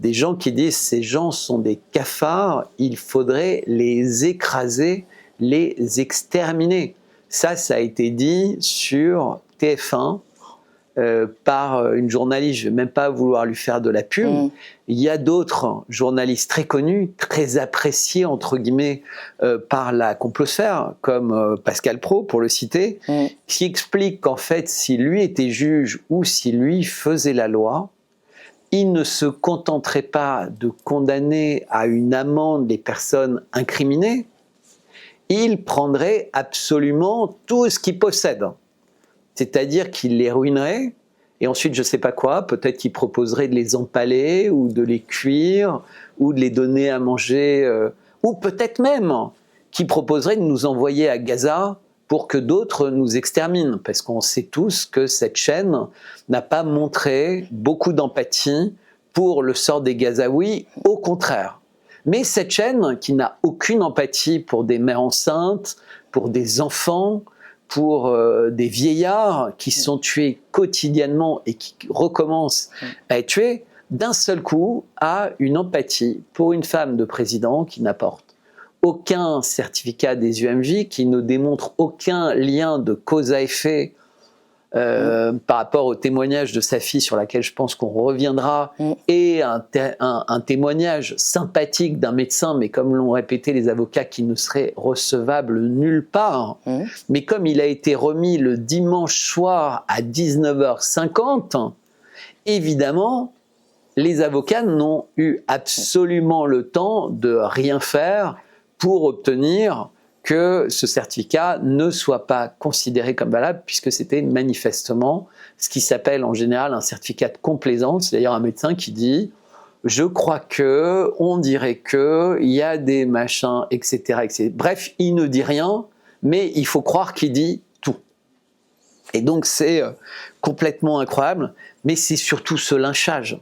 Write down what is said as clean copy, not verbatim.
des gens qui disent ces gens sont des cafards, il faudrait les écraser, les exterminer. Ça a été dit sur TF1 par une journaliste, je ne vais même pas vouloir lui faire de la pub. Il y a d'autres journalistes très connus, très appréciés entre guillemets par la complosphère, comme Pascal Praud pour le citer, qui explique qu'en fait si lui était juge ou si lui faisait la loi, il ne se contenterait pas de condamner à une amende les personnes incriminées, il prendrait absolument tout ce qu'ils possèdent. C'est-à-dire qu'il les ruinerait, et ensuite je ne sais pas quoi, peut-être qu'il proposerait de les empaler, ou de les cuire, ou de les donner à manger, ou peut-être même qu'il proposerait de nous envoyer à Gaza pour que d'autres nous exterminent, parce qu'on sait tous que cette chaîne n'a pas montré beaucoup d'empathie pour le sort des Gazaouis, au contraire. Mais cette chaîne, qui n'a aucune empathie pour des mères enceintes, pour des enfants, pour des vieillards qui sont tués quotidiennement et qui recommencent à être tués, d'un seul coup a une empathie pour une femme de président qui n'apporte aucun certificat des UMJ, qui ne démontre aucun lien de cause à effet par rapport au témoignage de sa fille sur laquelle je pense qu'on reviendra, et un témoignage sympathique d'un médecin, mais comme l'ont répété les avocats, qui ne serait recevable nulle part, mais comme il a été remis le dimanche soir à 19h50, évidemment, les avocats n'ont eu absolument le temps de rien faire pour obtenir que ce certificat ne soit pas considéré comme valable, puisque c'était manifestement ce qui s'appelle en général un certificat de complaisance. C'est d'ailleurs un médecin qui dit « je crois que, on dirait que, il y a des machins, etc. etc. » Bref, il ne dit rien, mais il faut croire qu'il dit tout. Et donc c'est complètement incroyable, mais c'est surtout ce lynchage.